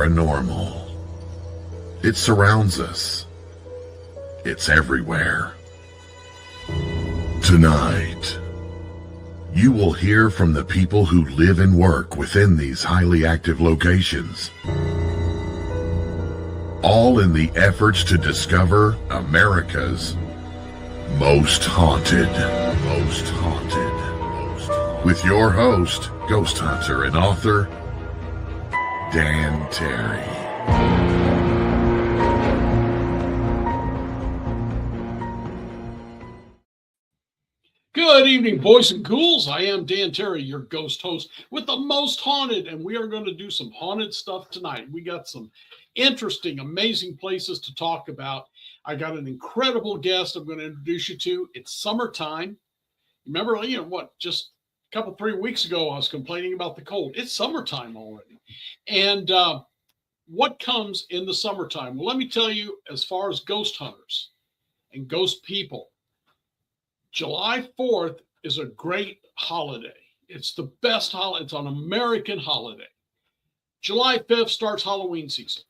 paranormal. It surrounds us. It's everywhere. Tonight, you will hear from the people who live and work within these highly active locations, all in the efforts to discover America's most haunted. With your host, ghost hunter and author, Dan Terry. Good evening, boys and ghouls. I am Dan Terry, your ghost host with the most haunted, and we are going to do some haunted stuff tonight. We got some interesting, amazing places to talk about. I got an incredible guest I'm going to introduce you to. It's summertime. Remember, just a couple, 3 weeks ago, I was complaining about the cold. It's summertime already. And what comes in the summertime? Well, let me tell you, as far as ghost hunters and ghost people, July 4th is a great holiday. It's the best holiday. It's an American holiday. July 5th starts Halloween season.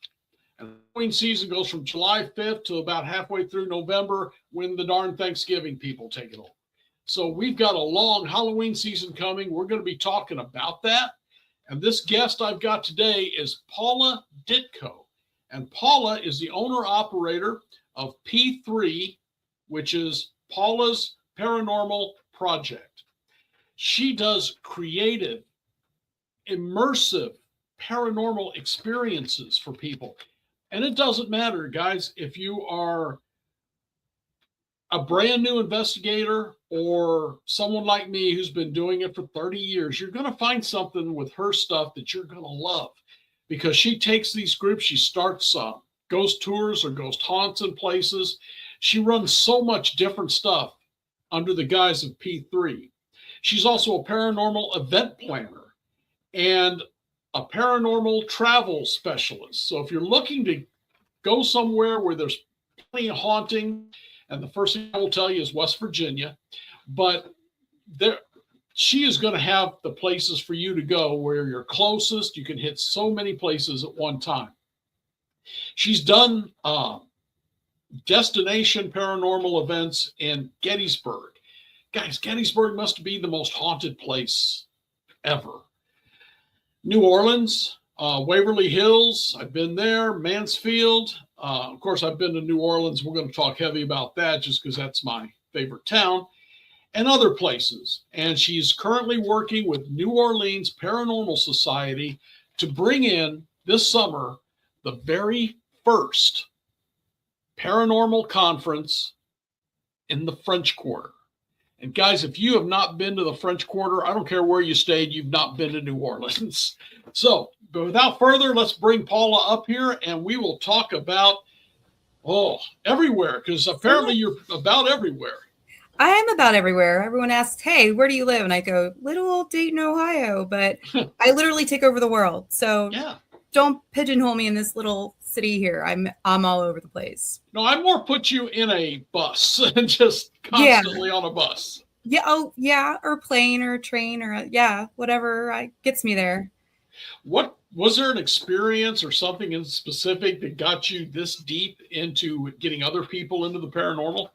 And Halloween season goes from July 5th to about halfway through November, when the darn Thanksgiving people take it over. So we've got a long Halloween season coming. We're going to be talking about that. And this guest I've got today is Paula Dytko. And Paula is the owner-operator of P3, which is Paula's Paranormal Project. She does creative, immersive paranormal experiences for people. And it doesn't matter, guys, if you are a brand new investigator or someone like me who's been doing it for 30 years, you're going to find something with her stuff that you're going to love, because she takes these groups, she starts ghost tours or ghost haunts in places. She runs so much different stuff under the guise of P3. She's also a paranormal event planner and a paranormal travel specialist. So if you're looking to go somewhere where there's plenty of haunting, and the first thing I will tell you is West Virginia, but she is going to have the places for you to go where you're closest. You can hit so many places at one time. She's done destination paranormal events in Gettysburg. Guys, Gettysburg must be the most haunted place ever. New Orleans, Waverly Hills, I've been there. Mansfield, of course, I've been to New Orleans. We're going to talk heavy about that just because that's my favorite town, and other places. And she's currently working with New Orleans Paranormal Society to bring in this summer the very first paranormal conference in the French Quarter. And guys, if you have not been to the French Quarter, I don't care where you stayed, you've not been to New Orleans. So, but without further, let's bring Paula up here and we will talk about, everywhere, because apparently you're about everywhere. I am about everywhere. Everyone asks, hey, where do you live? And I go, little old Dayton, Ohio. But I literally take over the world. So yeah. Don't pigeonhole me in this little city here. I'm all over the place. No, I more put you in a bus and just constantly on a bus. Yeah. Oh, yeah. Or plane or train or whatever gets me there. What was there an experience or something in specific that got you this deep into getting other people into the paranormal?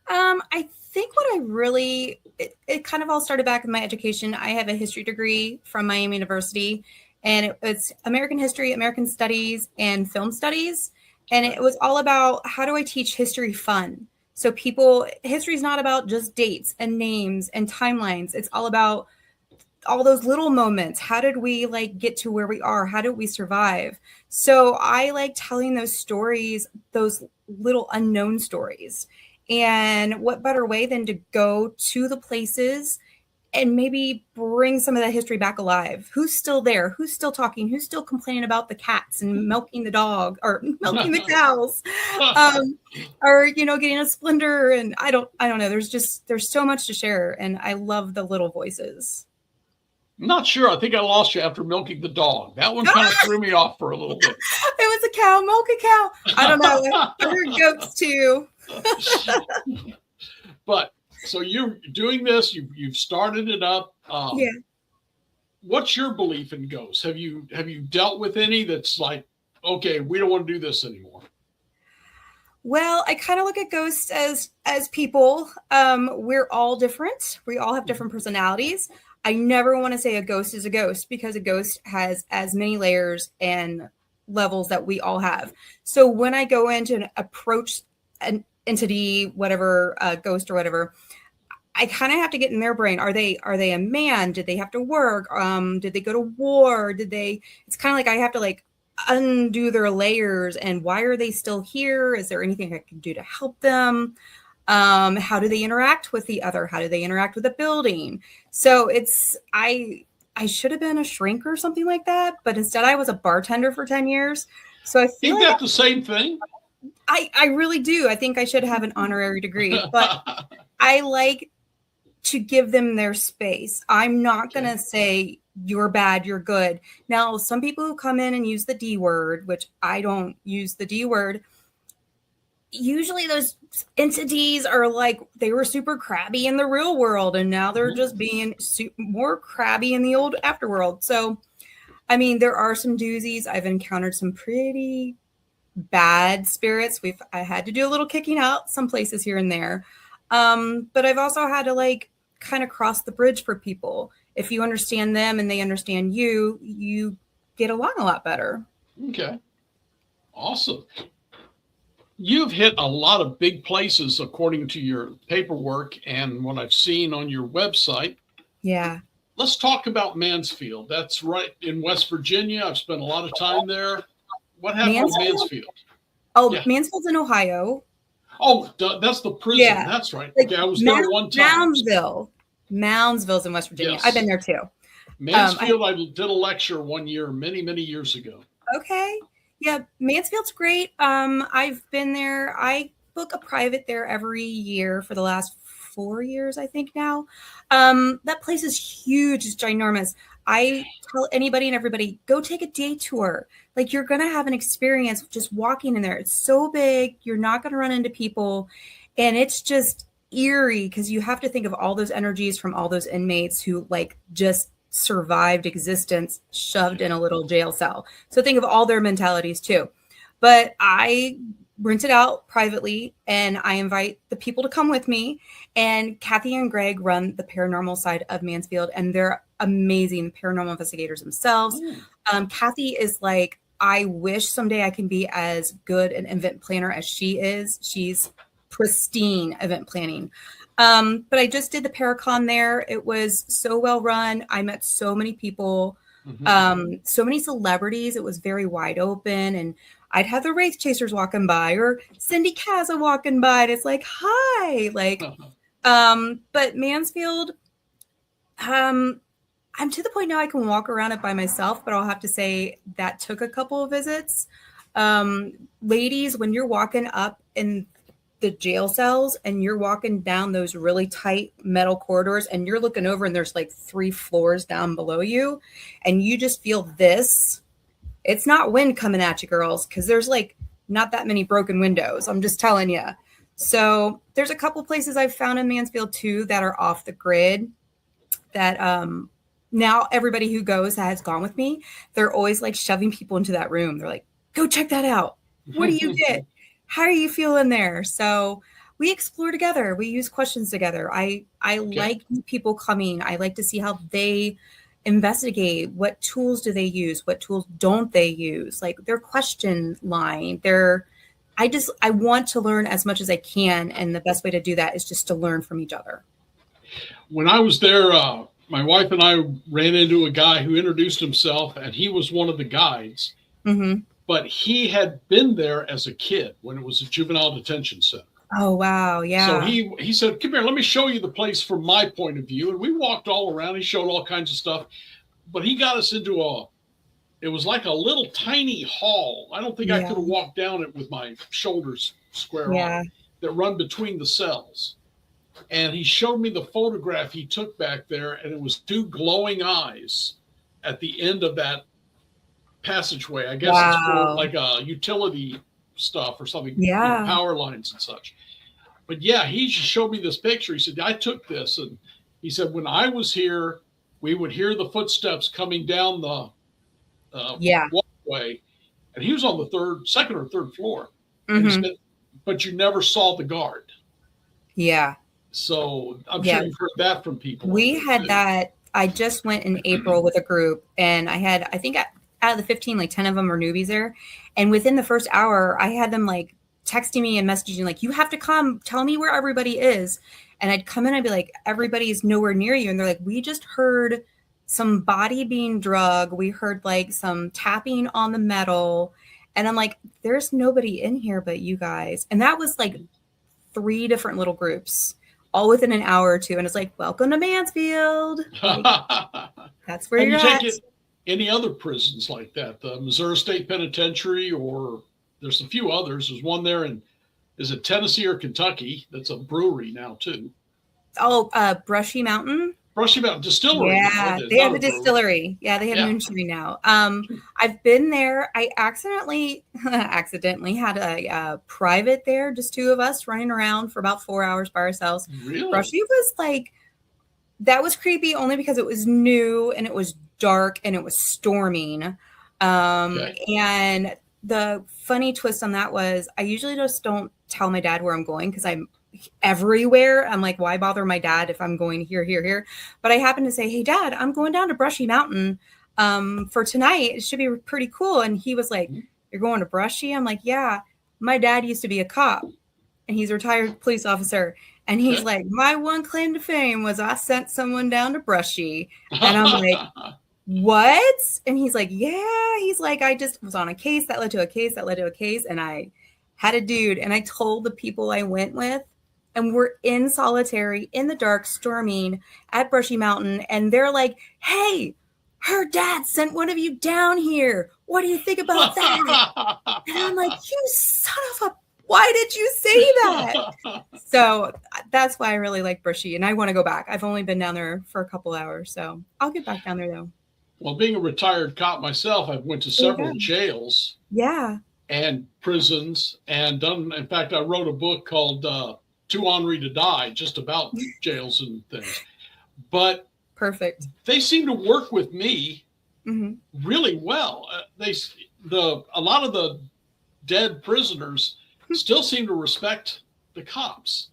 I think what it kind of all started back in my education. I have a history degree from Miami University. And it's American history, American studies, and film studies. And it was all about, how do I teach history fun? So history is not about just dates and names and timelines. It's all about all those little moments. How did we get to where we are? How did we survive? So I like telling those stories, those little unknown stories. And what better way than to go to the places and maybe bring some of that history back alive. Who's still there? Who's still talking? Who's still complaining about the cats and milking the dog or milking the cows? Or, getting a splinter. And I don't know. There's so much to share. And I love the little voices. I'm not sure. I think I lost you after milking the dog. That one kind of threw me off for a little bit. It was a cow. Milk a cow. I don't know. I heard goats too. But so you're doing this. You've started it up. Yeah. what's your belief in ghosts? Have you dealt with any that's like, okay, we don't want to do this anymore? Well, I kind of look at ghosts as people. We're all different. We all have different personalities. I never want to say a ghost is a ghost, because a ghost has as many layers and levels that we all have. So when I go in to approach an entity, whatever, ghost or whatever, I kind of have to get in their brain. Are they a man? Did they have to work? Did they go to war? It's kind of like I have to like undo their layers, and why are they still here? Is there anything I can do to help them? How do they interact with the other? How do they interact with the building? So I should have been a shrink or something like that, but instead I was a bartender for 10 years. So I feel like that the same thing? I really do. I think I should have an honorary degree, but I like to give them their space. I'm not going to say you're bad, you're good. Now, some people who come in and use the D word, which I don't use the D word, usually those entities are like, they were super crabby in the real world, and now they're just being more crabby in the old afterworld. So, I mean, there are some doozies. I've encountered some pretty bad spirits. I had to do a little kicking out some places here and there. But I've also had to like kind of cross the bridge for people. If you understand them and they understand you, you get along a lot better. Okay. Awesome. You've hit a lot of big places according to your paperwork and what I've seen on your website. Yeah. Let's talk about Mansfield. That's right in West Virginia. I've spent a lot of time there. What happened with Mansfield? Oh, yeah. Mansfield's in Ohio. Oh, that's the prison. Yeah. That's right. Like okay, I was there one time. Moundsville's in West Virginia. Yes. I've been there too. Mansfield, I did a lecture one year, many, many years ago. Okay. Yeah, Mansfield's great. I've been there. I book a private there every year for the last 4 years, I think now. That place is huge. It's ginormous. I tell anybody and everybody, go take a day tour. Like, you're going to have an experience just walking in there. It's so big. You're not going to run into people. And it's just eerie, because you have to think of all those energies from all those inmates who like just survived existence shoved in a little jail cell. So think of all their mentalities too. But I rent it out privately, and I invite the people to come with me. And Kathy and Greg run the paranormal side of Mansfield, and they're amazing paranormal investigators themselves. Kathy is like, I wish someday I can be as good an event planner as she is. She's pristine event planning. But I just did the Paracon there. It was so well run. I met so many people, so many celebrities. It was very wide open, and I'd have the Wraith Chasers walking by, or Cindy Kaza walking by, and it's like, hi, like, but Mansfield, I'm to the point now I can walk around it by myself, but I'll have to say that took a couple of visits. Ladies, when you're walking up in the jail cells and you're walking down those really tight metal corridors and you're looking over and there's like 3 floors down below you, and you just feel this, it's not wind coming at you, girls, because there's like not that many broken windows. I'm just telling you. So there's a couple places I've found in Mansfield too that are off the grid that now everybody who goes has gone with me. They're always like shoving people into that room. They're like, go check that out. What do you get? How are you feeling there? So we explore together. We use questions together. I like people coming. I like to see how they investigate. What tools do they use? What tools don't they use? Like their question line. I want to learn as much as I can. And the best way to do that is just to learn from each other. When I was there, my wife and I ran into a guy who introduced himself, and he was one of the guides. Mm-hmm. But he had been there as a kid when it was a juvenile detention center. Oh, wow. Yeah. So he said, come here, let me show you the place from my point of view. And we walked all around. He showed all kinds of stuff. But he got us into it was like a little tiny hall. I don't think I could have walked down it with my shoulders square on, that run between the cells. And he showed me the photograph he took back there, and it was 2 glowing eyes at the end of that passageway. I guess it's for like a utility stuff or something, power lines and such. But he just showed me this picture. He said, I took this, and he said, when I was here, we would hear the footsteps coming down the Yeah. walkway, and he was on the second or third floor. And Mm-hmm. he said, but you never saw the guard. Yeah. So I'm sure you've heard that from people. We had that. I just went in April with a group, and I think out of the 15, like 10 of them were newbies there. And within the first hour, I had them like texting me and messaging, like, you have to come, tell me where everybody is. And I'd come in, I'd be like, everybody's nowhere near you. And they're like, we just heard some body being drugged. We heard like some tapping on the metal. And I'm like, there's nobody in here but you guys. And that was like 3 different little groups, all within an hour or two. And it's like, welcome to Mansfield. Like, that's where you're at. Any other prisons like that? The Missouri State Penitentiary, or there's a few others. There's one there in, is it Tennessee or Kentucky? That's a brewery now too. Oh, Brushy Mountain. Brushy Mountain Distillery. Yeah, they have a distillery. Yeah, they have moonshine now. I've been there. I accidentally had a private there, just 2 of us running around for about 4 hours by ourselves. Really? Brushy was like, that was creepy only because it was new and it was dark and it was storming. And the funny twist on that was I usually just don't tell my dad where I'm going because I'm everywhere. I'm like, why bother my dad if I'm going here? But I happened to say, hey, Dad, I'm going down to Brushy Mountain for tonight. It should be pretty cool. And he was like, you're going to Brushy? I'm like, yeah. My dad used to be a cop and he's a retired police officer. And he's like, my one claim to fame was I sent someone down to Brushy. And I'm like, what? And he's like, yeah. He's like, I just was on a case that led to a case that led to a case. And I had a dude. And I told the people I went with, and we're in solitary in the dark, storming at Brushy Mountain. And they're like, hey, her dad sent one of you down here. What do you think about that? And I'm like, you son of a, why did you say that? So that's why I really like Brushy. And I want to go back. I've only been down there for a couple hours. So I'll get back down there though. Well, being a retired cop myself, I've went to several jails. Yeah. And prisons and done. In fact, I wrote a book called Too Ornery to Die, just about jails and things. But perfect. They seem to work with me really well. A lot of the dead prisoners still seem to respect the cops.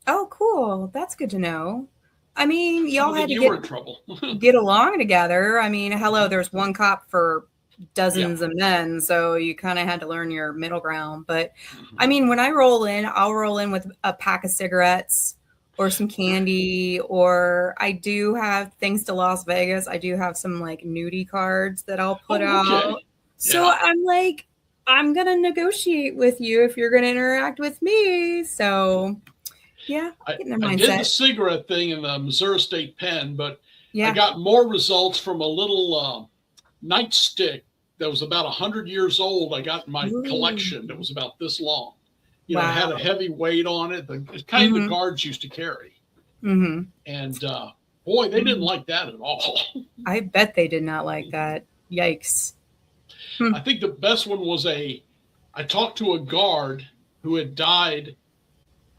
Oh, cool. That's good to know. I mean, y'all had to were in trouble. get along together. I mean, hello, there's one cop for dozens of men, so you kind of had to learn your middle ground. But I mean, when I roll in, I'll roll in with a pack of cigarettes or some candy, or I do have, thanks to Las Vegas, I do have some like nudie cards that I'll put out. So I'm like, I'm gonna negotiate with you if you're gonna interact with me. So I did the cigarette thing in the Missouri State Pen, but I got more results from a little nightstick that was about 100 years old. I got in my collection that was about this long. You know, it had a heavy weight on it. It's kind of the guards used to carry. And boy, they didn't like that at all. I bet they did not like that. Yikes. I think the best one was I talked to a guard who had died,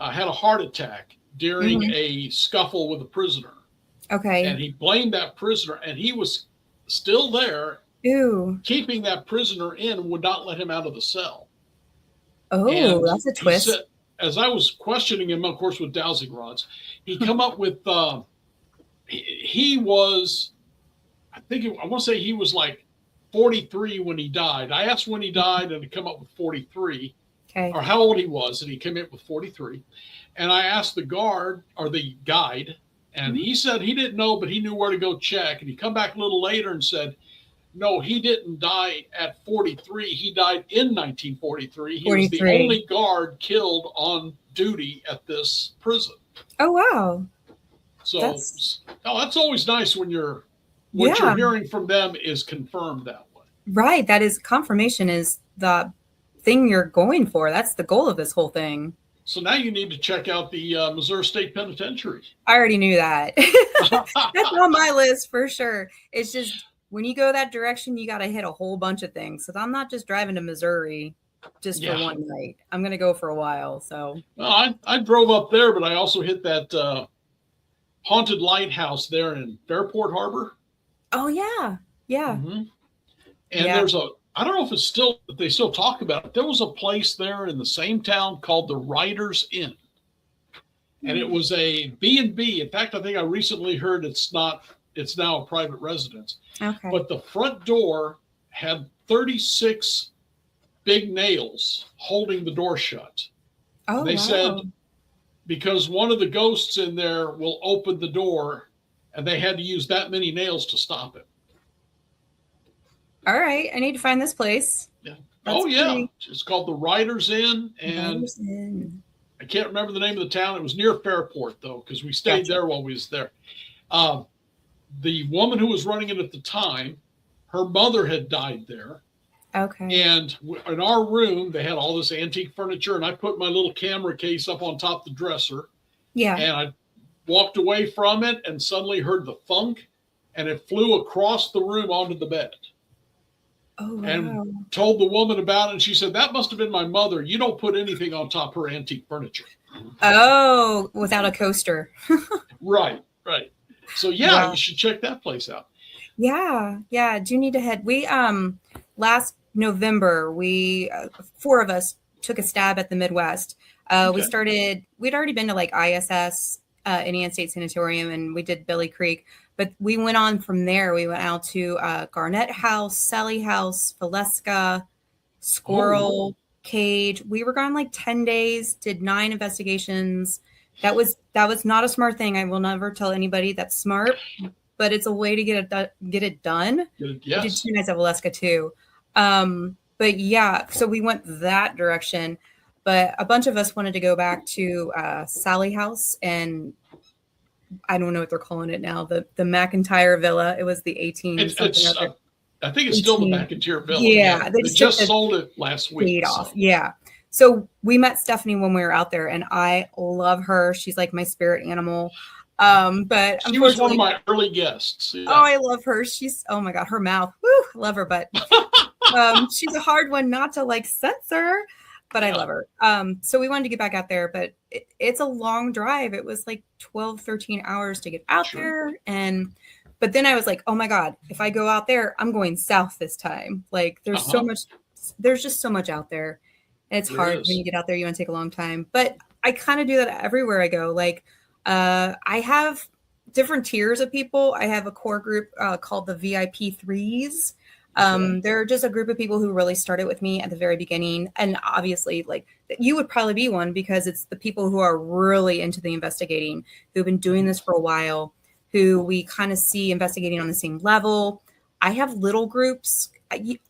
had a heart attack during a scuffle with a prisoner. Okay. And he blamed that prisoner, and he was still there, keeping that prisoner in, and would not let him out of the cell. Oh, and that's a twist. Said, as I was questioning him, of course, with dowsing rods, he come up with, he was, I want to say he was like 43 when he died. I asked when he died, and he come up with 43, or how old he was, and he came up with 43. And I asked the guard, or the guide, and he said he didn't know, but he knew where to go check. And he come back a little later and said, no, he didn't die at 43. He died in 1943. He was the only guard killed on duty at this prison. Oh, wow. So that's always nice when what you're hearing from them is confirmed that way. Right. That is, confirmation is the thing you're going for. That's the goal of this whole thing. So now you need to check out the Missouri State Penitentiary. I already knew that. That's on my list for sure. It's just, when you go that direction, you got to hit a whole bunch of things. So I'm not just driving to Missouri just for one night. I'm going to go for a while. So well, I drove up there, but I also hit that haunted lighthouse there in Fairport Harbor. Oh yeah. Yeah. Mm-hmm. And Yeah. I don't know if they still talk about it. There was a place there in the same town called the Writers Inn. And it was a B&B. In fact, I think I recently heard it's now a private residence. Okay. But the front door had 36 big nails holding the door shut. Oh, And they wow. said, because one of the ghosts in there will open the door, and they had to use that many nails to stop it. All right. I need to find this place. Yeah. That's yeah. pretty... It's called the Writers Inn. And I can't remember the name of the town. It was near Fairport, though, because we stayed there while we was there. The woman who was running it at the time, her mother had died there. Okay. And in our room, they had all this antique furniture, and I put my little camera case up on top of the dresser. Yeah. And I walked away from it and suddenly heard the thunk, and it flew across the room onto the bed. Oh, wow. And told the woman about it, and she said, that must have been my mother. You don't put anything on top of her antique furniture. Oh, without a coaster. Right. So yeah, you should check that place out. Yeah. Do need to head. We last November, we 4 of us took a stab at the Midwest. We'd already been to like ISS, Indiana State Sanatorium, and we did Billy Creek. But we went on from there. We went out to Garnett House, Sally House, Valeska, Squirrel Cage. We were gone like 10 days, did 9 investigations. That was not a smart thing. I will never tell anybody that's smart, but it's a way to get it done. Yes. We did 2 nights at Valeska too. But yeah, so we went that direction. But a bunch of us wanted to go back to Sally House, and I don't know what they're calling it now. The McIntyre Villa. It was the 18. I think it's still the McIntyre Villa. Yeah, they just sold it last week. Off. Yeah. So we met Stephanie when we were out there, and I love her. She's like my spirit animal. But she was one of my early guests. Yeah. Oh, I love her. She's, oh my God, her mouth. Woo, love her. But she's a hard one not to like censor, but I love her. So we wanted to get back out there, but it's a long drive. It was like 12, 13 hours to get out there. But then I was like, oh my God, if I go out there, I'm going south this time. Like there's there's just so much out there. And it's hard when you get out there, you want to take a long time, but I kind of do that everywhere I go. Like, I have different tiers of people. I have a core group called the VIP 3s. They're just a group of people who really started with me at the very beginning. And obviously, like, you would probably be one because it's the people who are really into the investigating, who've been doing this for a while, who we kind of see investigating on the same level. I have little groups.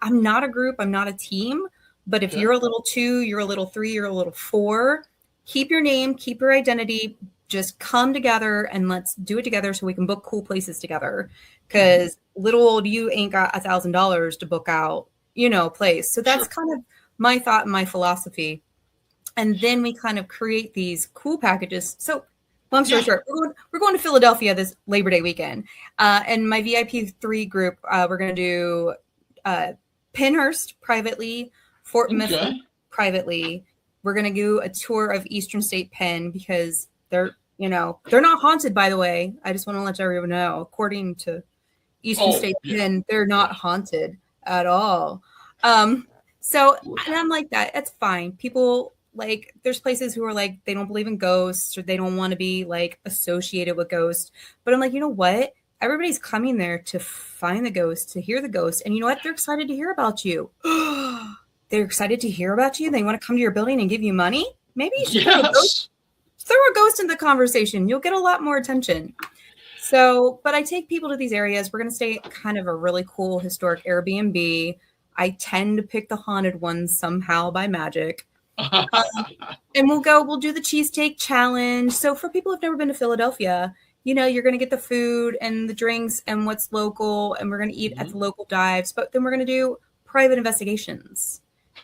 I'm not a group. I'm not a team. But if you're a little 2, you're a little 3, you're a little 4, keep your name, keep your identity. Just come together and let's do it together so we can book cool places together. Because little old you ain't got $1,000 to book out, place. So that's kind of my thought and my philosophy. And then we kind of create these cool packages. So long story short, we're going to Philadelphia this Labor Day weekend. And my VIP 3 group, we're going to do Pennhurst privately, Fort Mifflin privately. We're going to do a tour of Eastern State Penn because they're not haunted, by the way. I just want to let everyone know, according to Eastern State Penn, they're not haunted at all. So, and I'm like that. It's fine. People, like, there's places who are like, they don't believe in ghosts or they don't want to be like associated with ghosts. But I'm like, you know what? Everybody's coming there to find the ghost, to hear the ghost. And you know what? They're excited to hear about you. They're excited to hear about you. They want to come to your building and give you money. Maybe you should throw a ghost in the conversation. You'll get a lot more attention. So, but I take people to these areas. We're going to stay at kind of a really cool historic Airbnb. I tend to pick the haunted ones somehow by magic. And we'll do the cheesesteak challenge. So for people who've never been to Philadelphia, you're going to get the food and the drinks and what's local. And we're going to eat at the local dives. But then we're going to do private investigations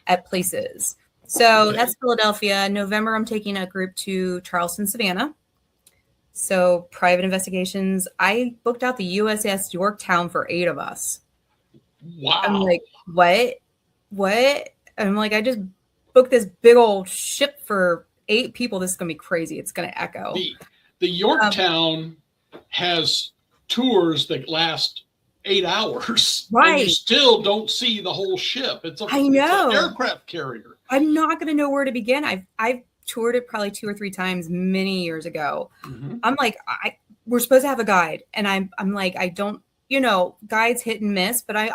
at places. So that's Philadelphia. November, I'm taking a group to Charleston, Savannah. So private investigations. I booked out the USS Yorktown for 8 of us. Wow. I'm like, what? I'm like, I just booked this big old ship for 8 people. This is going to be crazy. It's going to echo. The Yorktown has tours that last 8 hours, Right? And you still don't see the whole ship. It's I know. It's an aircraft carrier. I'm not going to know where to begin. I've toured it probably 2 or 3 times many years ago. Mm-hmm. I'm like, we're supposed to have a guide, and I'm like, I don't, guides hit and miss, but I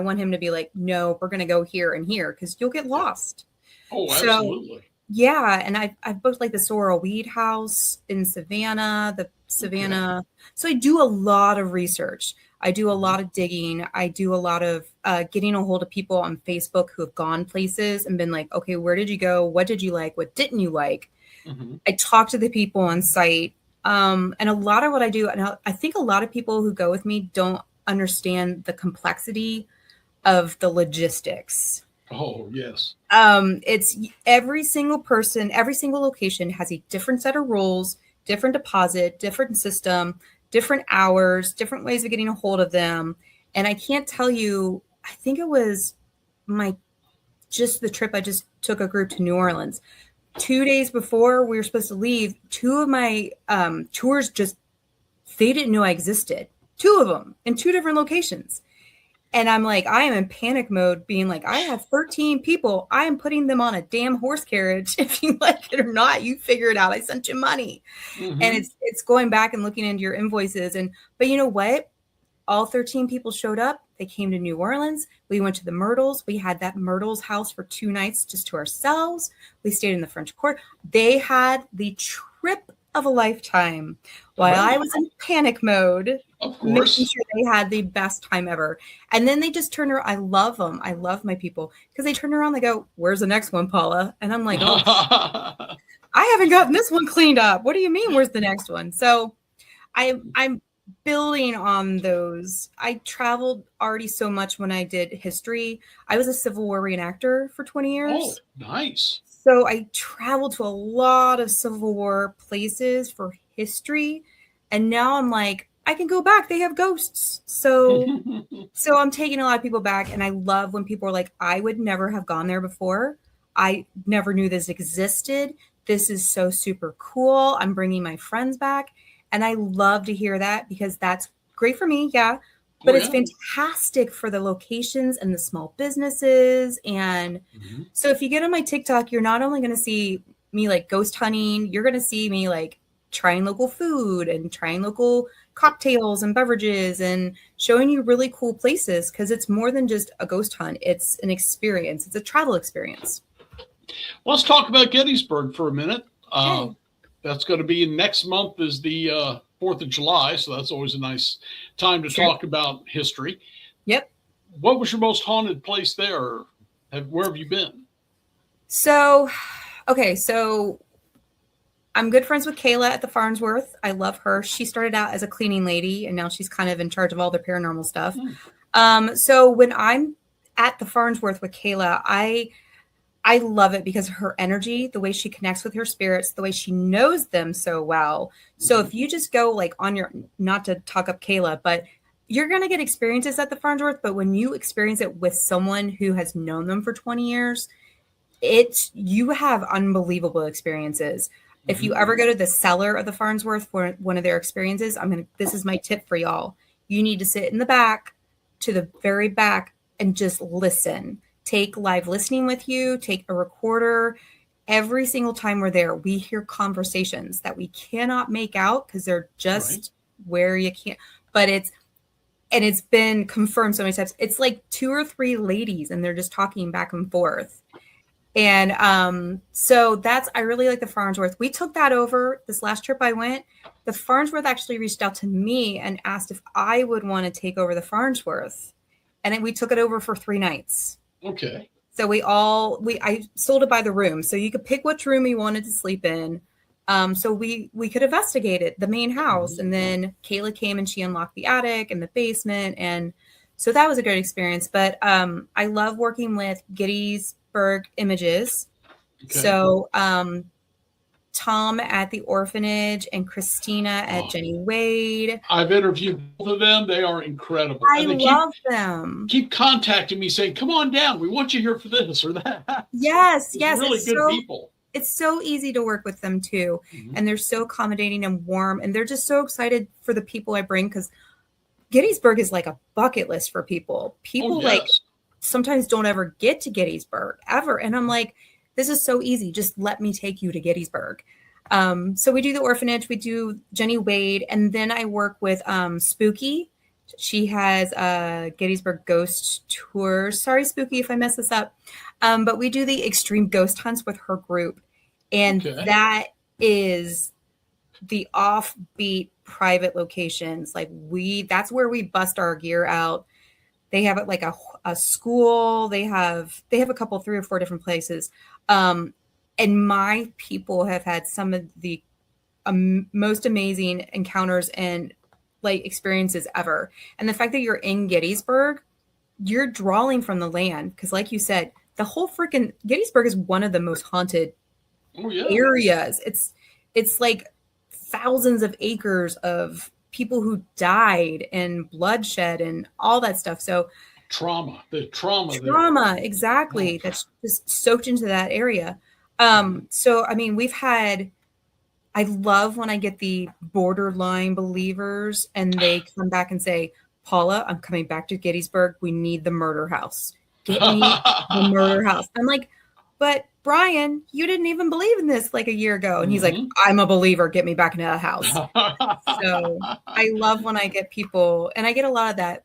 want him to be like, no, we're going to go here and here, because you'll get lost. Oh, absolutely. So, yeah, and I've booked like the Sorrel Weed House in Savannah, Okay. So I do a lot of research. I do a lot of digging. I do a lot of getting a hold of people on Facebook who have gone places and been like, okay, where did you go? What did you like? What didn't you like? Mm-hmm. I talk to the people on site. And a lot of what I do, and I think a lot of people who go with me don't understand the complexity of the logistics. Oh, yes. It's every single person, every single location has a different set of rules, different deposit, different system, different hours, different ways of getting a hold of them. And I can't tell you, I think it was the trip I just took a group to New Orleans. 2 days before we were supposed to leave, 2 of my tours they didn't know I existed. 2 of them in 2 different locations. And I'm like, I am in panic mode, being like, I have 13 people. I am putting them on a damn horse carriage. If you like it or not, you figure it out. I sent you money. Mm-hmm. And it's going back and looking into your invoices. But you know what? All 13 people showed up. They came to New Orleans. We went to the Myrtles. We had that Myrtles house for 2 nights just to ourselves. We stayed in the French Court. They had the trip of a lifetime while I was in panic mode. Of course. Making sure they had the best time ever. And then they just turn around. I love them. I love my people, because they turn around, they go, where's the next one, Paula? And I'm like, oh, I haven't gotten this one cleaned up. What do you mean, where's the next one? So I'm building on those. I traveled already so much when I did history. I was a Civil War reenactor for 20 years. Oh, nice. So I traveled to a lot of Civil War places for history. And now I'm like, I can go back. They have ghosts. So I'm taking a lot of people back. And I love when people are like, I would never have gone there before. I never knew this existed. This is so super cool. I'm bringing my friends back. And I love to hear that, because that's great for me. Yeah. But it's fantastic for the locations and the small businesses. And so if you get on my TikTok, you're not only going to see me like ghost hunting, you're going to see me like trying local food and trying local cocktails and beverages and showing you really cool places, because it's more than just a ghost hunt. It's an experience. It's a travel experience. Let's talk about Gettysburg for a minute. Okay. That's going to be next month is the 4th of July. So that's always a nice time to talk about history. Yep. What was your most haunted place there? Where have you been? So I'm good friends with Kayla at the Farnsworth. I love her. She started out as a cleaning lady, and now she's kind of in charge of all the paranormal stuff. So when I'm at the Farnsworth with Kayla, I love it because of her energy, the way she connects with her spirits, the way she knows them so well. So if you just go like on your, not to talk up Kayla, but you're going to get experiences at the Farnsworth. But when you experience it with someone who has known them for 20 years, you have unbelievable experiences. If you ever go to the cellar of the Farnsworth for one of their experiences, this is my tip for y'all. You need to sit in the back, to the very back, and just listen. Take live listening with you, take a recorder. Every single time we're there, we hear conversations that we cannot make out because they're just where you can't. But it's been confirmed so many times. It's like 2 or 3 ladies, and they're just talking back and forth. And so I really like the Farnsworth. We took that over this last trip I went. The Farnsworth actually reached out to me and asked if I would want to take over the Farnsworth. And then we took it over for 3 nights. Okay. So I sold it by the room. So you could pick which room you wanted to sleep in. So we could investigate it, the main house. And then Kayla came and she unlocked the attic and the basement. And so that was a great experience. But I love working with Gettysburg Images. Okay. So Tom at the orphanage and Christina at Jenny Wade. I've interviewed both of them. They are incredible. I love them. Keep contacting me saying, come on down. We want you here for this or that. Yes. Really good people. it's so easy to work with them too. And they're so accommodating and warm, and they're just so excited for the people I bring, because Gettysburg is like a bucket list for people. People like sometimes don't ever get to Gettysburg ever. And I'm like, this is so easy. Just let me take you to Gettysburg. So we do the orphanage, we do Jenny Wade, and then I work with Spooky. She has Gettysburg ghost tours. Sorry, Spooky, if I mess this up. But we do the extreme ghost hunts with her group. And that is the offbeat private locations. Like that's where we bust our gear out. They have it like a school. They have a couple, 3 or 4 different places. And my people have had some of the most amazing encounters and like experiences ever. And the fact that you're in Gettysburg, you're drawing from the land. Because like you said, the whole freaking Gettysburg is one of the most haunted areas. It's like thousands of acres of people who died and bloodshed and all that stuff. So trauma, exactly. That's just soaked into that area. So, I mean, I love when I get the borderline believers and they come back and say, Paula, I'm coming back to Gettysburg. We need the murder house. Get me the murder house. I'm like, but Brian, you didn't even believe in this like a year ago. And he's like, I'm a believer. Get me back into that house. So I love when I get people, and I get a lot of that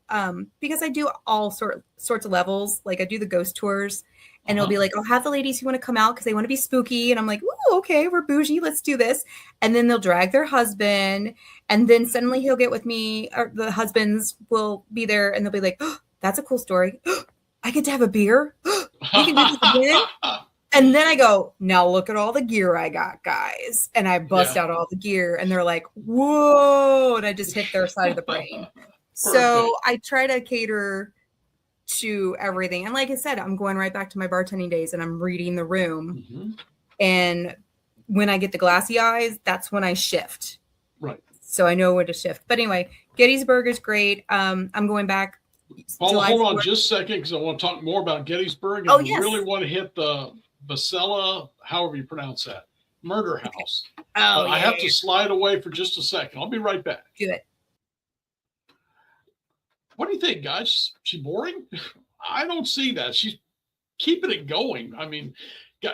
because I do all sorts of levels. Like I do the ghost tours. And it'll be like, I'll have the ladies who want to come out because they want to be spooky. And I'm like, ooh, okay, we're bougie. Let's do this. And then they'll drag their husband. And then suddenly he'll get with me, or the husbands will be there. And they'll be like, oh, that's a cool story. I get to have a beer. We can do this again. And then I go, now look at all the gear I got, guys. And I bust out all the gear. And they're like, whoa. And I just hit their side of the brain. So I try to cater to everything. And like I said, I'm going right back to my bartending days and I'm reading the room. And when I get the glassy eyes, that's when I shift. Right. So I know where to shift. But anyway, Gettysburg is great. I'm going back. Paula, hold on just a second because I want to talk more about Gettysburg. And I really want to hit the Vasella, however you pronounce that, murder house. I have to slide away for just a second. I'll be right back. Do it. What do you think, guys? Is she boring? I don't see that. She's keeping it going. I mean,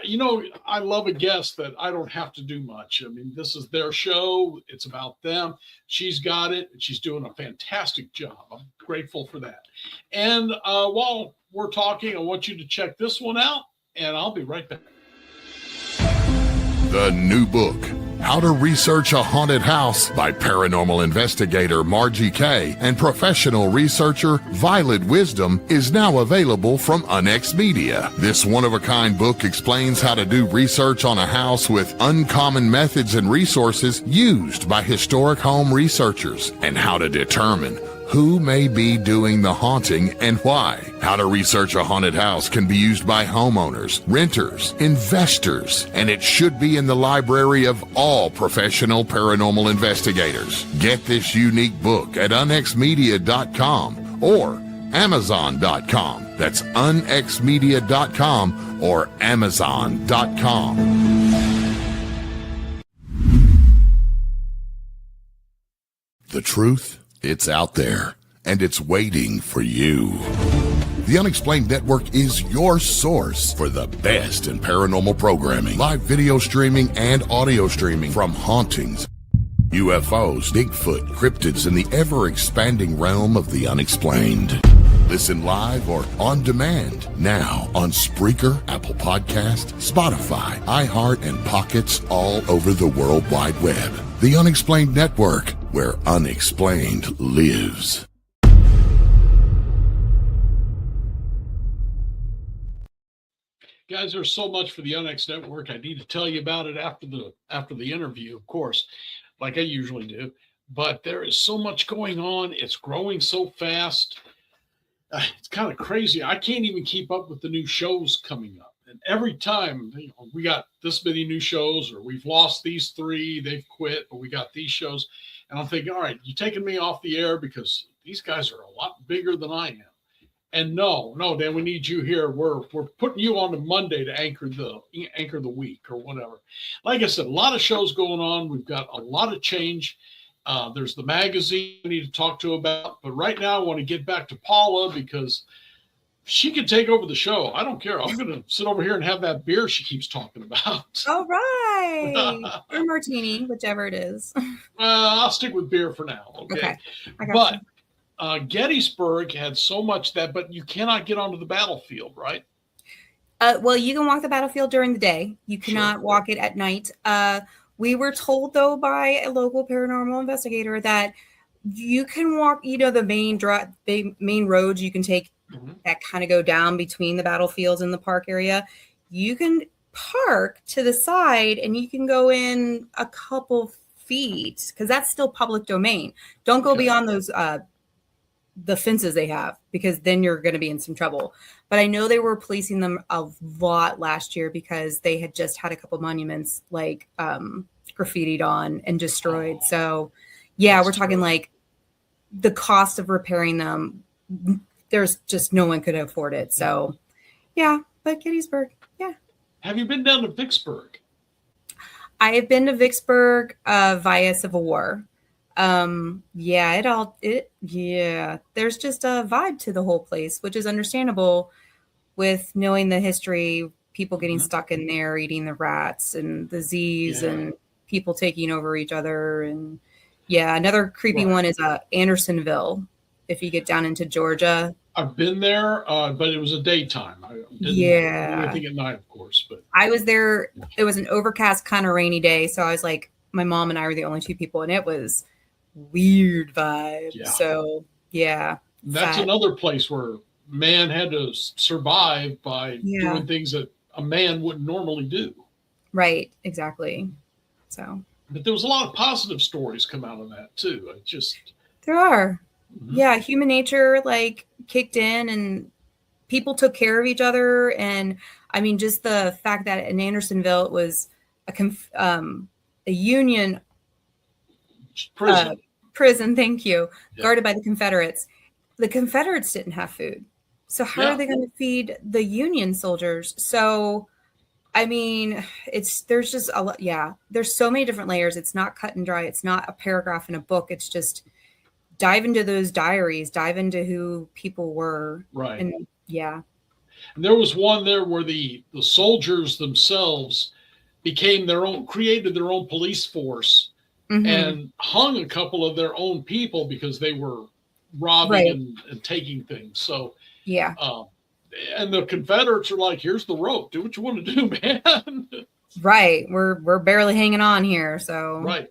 you know, I love a guest that I don't have to do much. I mean, this is their show. It's about them. She's got it. She's doing a fantastic job. I'm grateful for that. And while we're talking, I want you to check this one out, and I'll be right back. The new book, How to Research a Haunted House by paranormal investigator Margie Kay and professional researcher Violet Wisdom, is now available from Unex Media. This one-of-a-kind book explains how to do research on a house with uncommon methods and resources used by historic home researchers, and how to determine who may be doing the haunting and why. How to Research a Haunted House can be used by homeowners, renters, investors, and it should be in the library of all professional paranormal investigators. Get this unique book at unexmedia.com or amazon.com. That's unexmedia.com or amazon.com. The truth? It's out there, and it's waiting for you. The Unexplained Network is your source for the best in paranormal programming, live video streaming, and audio streaming from hauntings, UFOs, Bigfoot, cryptids, and the ever-expanding realm of the unexplained. Listen live or on demand now on Spreaker, Apple Podcast, Spotify, iHeart, and Pockets all over the World Wide Web. The Unexplained Network, where unexplained lives. Guys, there's so much for the Unex Network. I need to tell you about it after the interview, of course, like I usually do. But there is so much going on. It's growing so fast. It's kind of crazy. I can't even keep up with the new shows coming up. And every time, you know, we got this many new shows, or we've lost these 3, they've quit, but we got these shows. And I'm thinking, all right, you're taking me off the air because these guys are a lot bigger than I am. And no, Dan, we need you here. We're putting you on the Monday to anchor the week or whatever. Like I said, a lot of shows going on. We've got a lot of change. There's the magazine we need to talk to about. But right now, I want to get back to Paula because she can take over the show. I don't care. I'm going to sit over here and have that beer she keeps talking about. All right. Or martini, whichever it is. I'll stick with beer for now. Okay. I got you. Gettysburg had so much but you cannot get onto the battlefield, right? Well, you can walk the battlefield during the day. You cannot walk it at night. We were told, though, by a local paranormal investigator that you can walk, the main roads you can take that kind of go down between the battlefields and the park area. You can park to the side and you can go in a couple feet because that's still public domain. Don't go beyond those the fences they have, because then you're going to be in some trouble. But I know they were policing them a lot last year because they had just had a couple monuments like graffitied on and destroyed. So yeah, we're talking like the cost of repairing them. There's just no one could afford it. So yeah, but Gettysburg, yeah. Have you been down to Vicksburg? I have been to Vicksburg via Civil War. There's just a vibe to the whole place, which is understandable with knowing the history, people getting stuck in there, eating the rats and the Z's and people taking over each other. And another creepy one is Andersonville. If you get down into Georgia, I've been there, but it was a daytime. I didn't do anything at night, of course. But I was there. It was an overcast, kind of rainy day. So I was like, my mom and I were the only two people, and it was weird vibe. Yeah. So that's another place where man had to survive by doing things that a man wouldn't normally do. Right. Exactly. So, but there was a lot of positive stories come out of that too. There are. Yeah, human nature like kicked in and people took care of each other. And I mean, just the fact that in Andersonville it was a Union prison, thank you, guarded by the Confederates. The Confederates didn't have food. So how are they going to feed the Union soldiers? So, I mean, there's just a lot. Yeah, there's so many different layers. It's not cut and dry. It's not a paragraph in a book. It's just dive into those diaries, dive into who people were. Right. And and there was one there where the soldiers themselves created their own police force and hung a couple of their own people because they were robbing and taking things. So, and the Confederates are like, here's the rope. Do what you want to do, man. Right. We're barely hanging on here. So, right.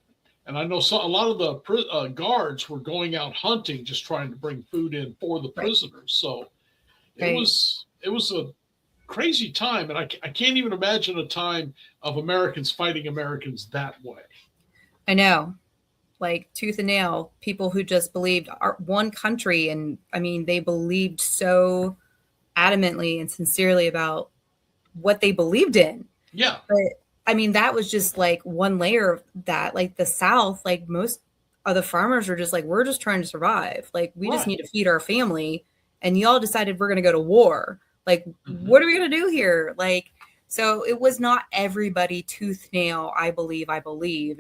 And I know a lot of the guards were going out hunting, just trying to bring food in for the prisoners. So it was a crazy time. And I can't even imagine a time of Americans fighting Americans that way. I know, like tooth and nail, people who just believed one country. And I mean, they believed so adamantly and sincerely about what they believed in. Yeah. But I mean, that was just like one layer of that. Like the South, like most of the farmers were just like, we're just trying to survive. Like we just need to feed our family. And y'all decided we're going to go to war. Like, what are we going to do here? Like, so it was not everybody tooth nail. I believe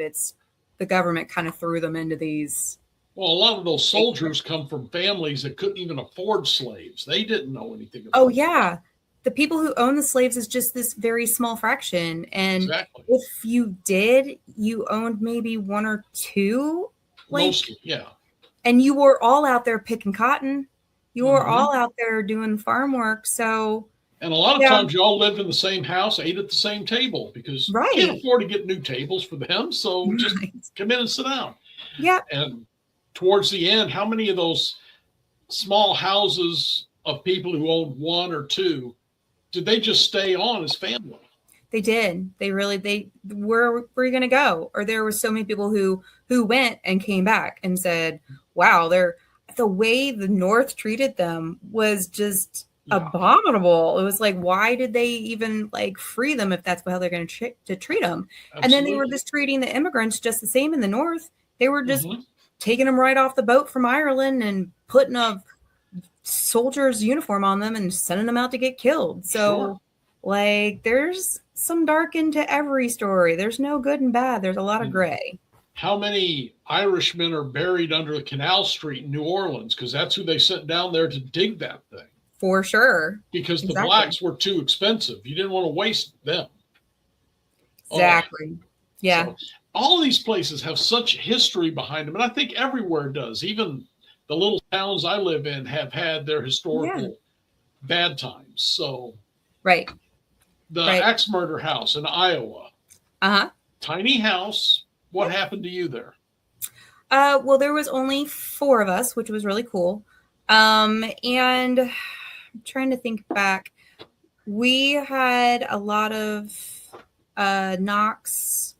it's the government kind of threw them into these. Well, a lot of those soldiers come from families that couldn't even afford slaves. They didn't know anything about that. The people who own the slaves is just this very small fraction. And if you did, you owned maybe one or two. Mostly, yeah. And you were all out there picking cotton. You were all out there doing farm work. So, and a lot of times you all lived in the same house, ate at the same table because you can't afford to get new tables for them. So just come in and sit down. Yeah. And towards the end, how many of those small houses of people who owned one or two did they just stay on as family? They did. Where were you going to go? Or there were so many people who went and came back and said, wow, the way the North treated them was just abominable. It was like, why did they even like free them if that's how they're going to treat them? Absolutely. And then they were just treating the immigrants just the same in the North. They were just taking them right off the boat from Ireland and putting a soldier's uniform on them and sending them out to get killed. So like there's some dark into every story. There's no good and bad. There's a lot of gray. How many Irishmen are buried under the Canal Street in New Orleans? Because that's who they sent down there to dig that thing. For sure. Because the blacks were too expensive. You didn't want to waste them. Exactly. Yeah. So all of these places have such history behind them. And I think everywhere does. Even the little towns I live in have had their historical bad times. So right. The axe murder house in Iowa. Tiny house. What happened to you there? Well, there was only 4 of us, which was really cool. And I'm trying to think back. We had a lot of knocks.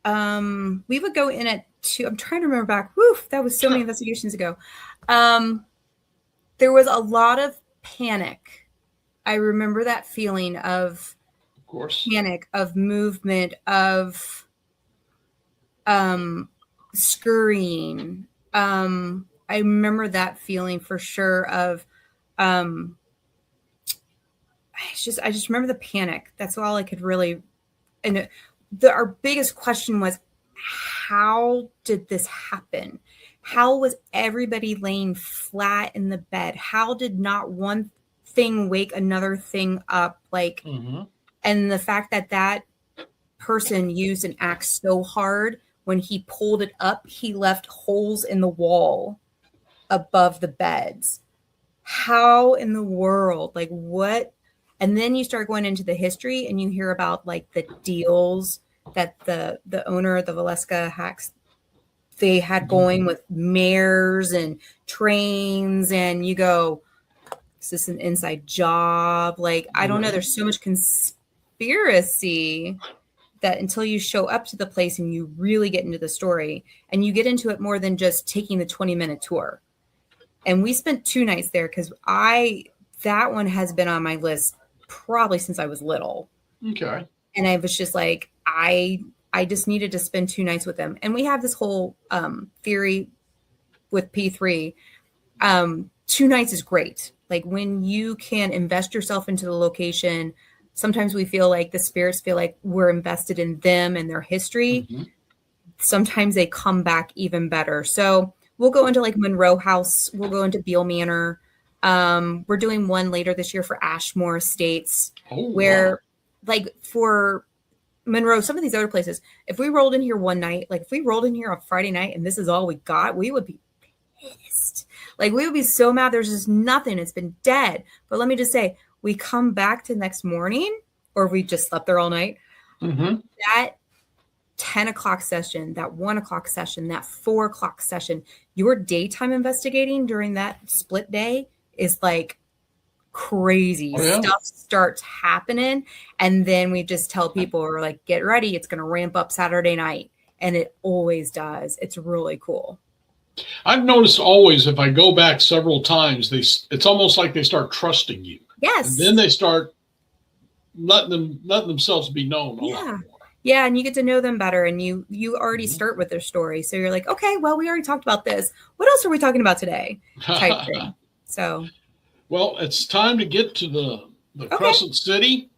We would go in at 2. I'm trying to remember back. Woof, that was so many investigations ago. There was a lot of panic. I remember that feeling of course, panic, of movement, of scurrying. I remember that feeling for sure of I just remember the panic. That's all I could really, and our biggest question was, how did this happen? How was everybody laying flat in the bed? How did not one thing wake another thing up? Like, and the fact that that person used an axe so hard, when he pulled it up, he left holes in the wall above the beds. How in the world? Like what? And then you start going into the history and you hear about like the deals that the owner of the Valeska hacks, they had going with mares and trains, and you go, is this an inside job? Like, I don't know. There's so much conspiracy that until you show up to the place and you really get into the story, and you get into it more than just taking the 20-minute tour. And we spent 2 nights there because that one has been on my list probably since I was little. Okay. And I was just like, I just needed to spend 2 nights with them. And we have this whole theory with P3. 2 nights is great. Like when you can invest yourself into the location, sometimes we feel like the spirits feel like we're invested in them and their history. Sometimes they come back even better. So we'll go into like Monroe House. We'll go into Beale Manor. We're doing one later this year for Ashmore Estates, where like for Monroe, some of these other places, if we rolled in here one night, like if we rolled in here on Friday night and this is all we got, we would be pissed. Like we would be so mad. There's just nothing. It's been dead. But let me just say, we come back to next morning, or we just slept there all night. That 10 o'clock session, that 1 o'clock session, that 4 o'clock session, your daytime investigating during that split day is like crazy. Stuff starts happening. And then we just tell people, we're like, get ready. It's going to ramp up Saturday night. And it always does. It's really cool. I've noticed always, if I go back several times, it's almost like they start trusting you. Yes. And then they start letting themselves be known a lot more. Yeah, and you get to know them better, and you already start with their story. So you're like, okay, well, we already talked about this. What else are we talking about today? Type thing. So, well, it's time to get to the Crescent City.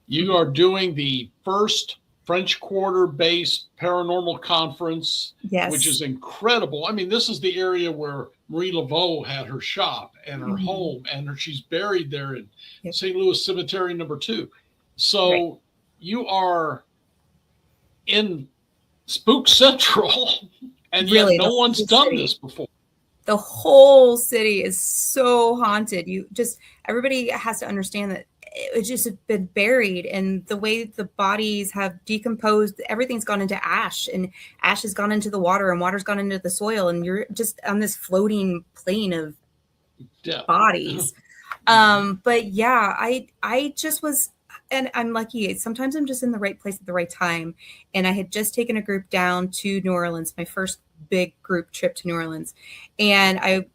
You are doing the first French Quarter-based paranormal conference, which is incredible. I mean, this is the area where Marie Laveau had her shop and her home, and she's buried there in St. Louis Cemetery number 2. So you are in Spook Central, and yet no one's done this before. The whole city is so haunted. Everybody has to understand that it's just been buried, and the way the bodies have decomposed, everything's gone into ash, and ash has gone into the water, and water's gone into the soil, and you're just on this floating plane of bodies. But yeah, I just was, and I'm lucky. Sometimes I'm just in the right place at the right time. And I had just taken a group down to New Orleans, my first big group trip to New Orleans. And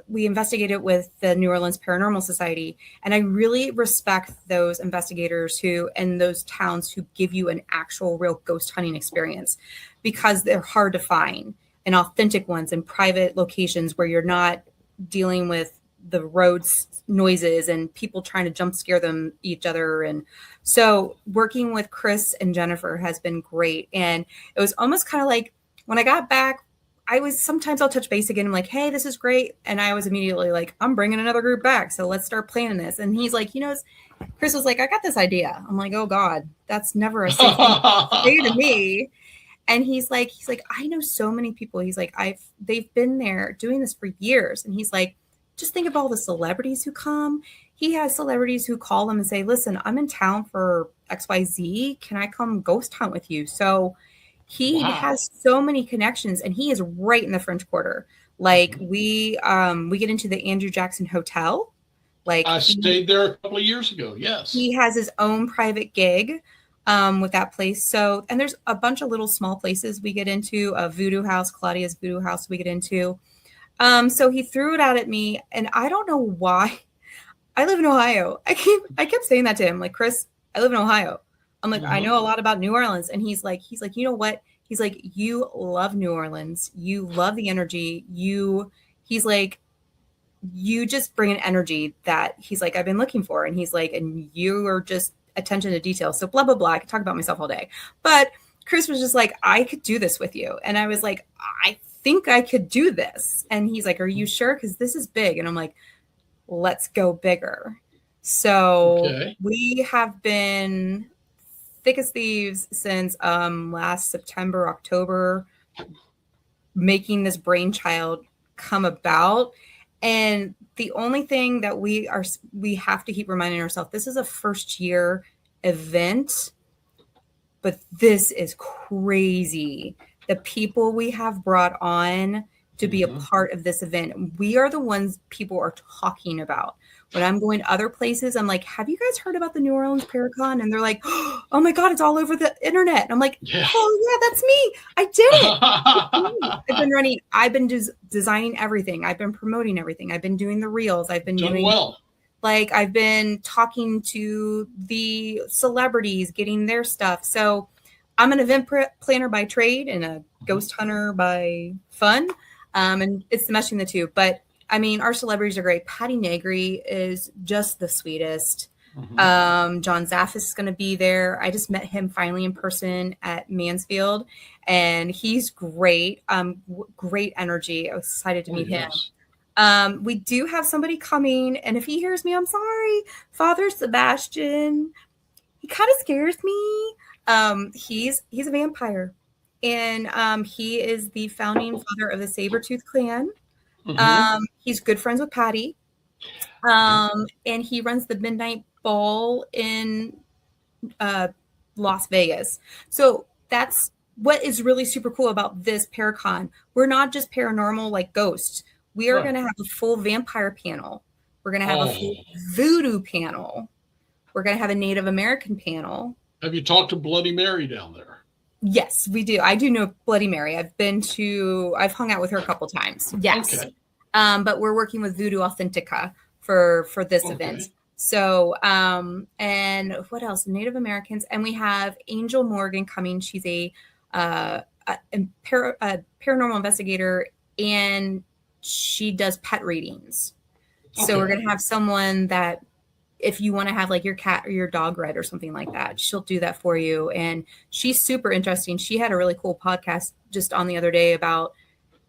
we investigated with the New Orleans Paranormal Society. And I really respect those investigators and those towns who give you an actual real ghost hunting experience, because they're hard to find, and authentic ones in private locations where you're not dealing with the roads noises and people trying to jump scare each other. And so working with Chris and Jennifer has been great. And it was almost kind of like when I got back, sometimes I'll touch base again. I'm like, hey, this is great. And I was immediately like, I'm bringing another group back. So let's start planning this. And he's like, Chris was like, I got this idea. I'm like, oh God, that's never a safe thing to say to me. And he's like, I know so many people. He's like, they've been there doing this for years. And he's like, just think of all the celebrities who come. He has celebrities who call him and say, listen, I'm in town for XYZ. Can I come ghost hunt with you? So he has so many connections, and he is right in the French Quarter. Like we get into the Andrew Jackson Hotel. Like I stayed there a couple of years ago. Yes. He has his own private gig with that place. So, and there's a bunch of little small places we get into, a voodoo house, Claudia's voodoo house we get into. So he threw it out at me, and I don't know why. I live in Ohio. I kept saying that to him, like, Chris, I live in Ohio. I'm like, I know a lot about New Orleans. And he's like, you know what? He's like, you love New Orleans. You love the energy. He's like, you just bring an energy that he's like, I've been looking for. And he's like, and you are just attention to detail. So blah, blah, blah. I could talk about myself all day. But Chris was just like, I could do this with you. And I was like, I think I could do this. And he's like, are you sure? Because this is big. And I'm like, let's go bigger. So we have been thick as thieves since last September, October, making this brainchild come about. And the only thing that we have to keep reminding ourselves, this is a first year event, but this is crazy. The people we have brought on to be a part of this event, we are the ones people are talking about. When I'm going to other places, I'm like, have you guys heard about the New Orleans Paracon? And they're like, oh my God, it's all over the internet. And I'm like, oh yeah, that's me. I did it. I've been designing everything. I've been promoting everything. I've been doing the reels. I've been doing well. Like I've been talking to the celebrities, getting their stuff. So I'm an event planner by trade and a ghost hunter by fun. And it's meshing the two. But I mean, our celebrities are great. Patty Negri is just the sweetest. John Zaffis is going to be there. I just met him finally in person at Mansfield, and he's great. Great energy. I was excited to meet him. We do have somebody coming, and if he hears me, I'm sorry. Father Sebastian. He kind of scares me. He's a vampire, and he is the founding father of the Sabretooth clan. He's good friends with Patty. And he runs the Midnight Ball in Las Vegas. So that's what is really super cool about this Paracon. We're not just paranormal like ghosts. We are going to have a full vampire panel. We're going to have a full voodoo panel. We're going to have a Native American panel. Have you talked to Bloody Mary down there? Yes, we do. I do know Bloody Mary. I've hung out with her a couple times. Yes. Okay. But we're working with Voodoo Authentica for this event. So, and what else? Native Americans. And we have Angel Morgan coming. She's a paranormal investigator, and she does pet readings. Okay. So we're going to have someone that if you want to have like your cat or your dog read or something like that, she'll do that for you. And she's super interesting. She had a really cool podcast just on the other day about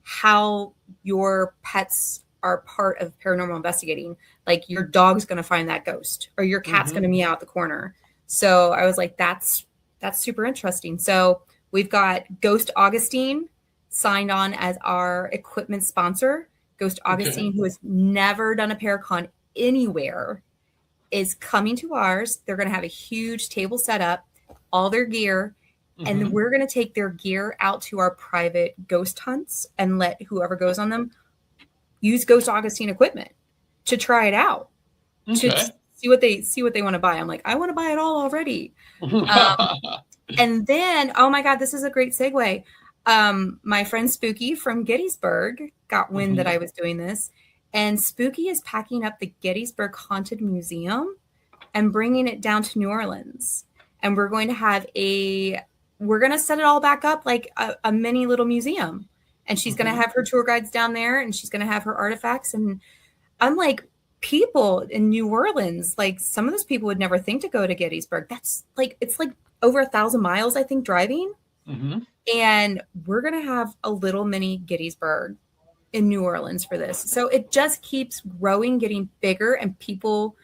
how your pets are part of paranormal investigating. Like your dog's going to find that ghost or your cat's going to meow out the corner. So I was like, that's super interesting. So we've got Ghost Augustine signed on as our equipment sponsor. Ghost Augustine, who has never done a Paracon anywhere, is coming to ours. They're going to have a huge table set up, all their gear, and we're going to take their gear out to our private ghost hunts and let whoever goes on them use Ghost Augustine equipment to try it out, to see what they want to buy. I'm like, I want to buy it all already. And then, oh my God, this is a great segue. My friend Spooky from Gettysburg got wind that I was doing this. And Spooky is packing up the Gettysburg Haunted Museum and bringing it down to New Orleans. And we're going to set it all back up like a mini little museum. and she's going to have her tour guides down there, and she's going to have her artifacts. And I'm like, people in New Orleans, like some of those people would never think to go to Gettysburg. That's like, it's like over 1,000 miles, I think, driving. And we're going to have a little mini Gettysburg in New Orleans for this. So it just keeps growing, getting bigger, and people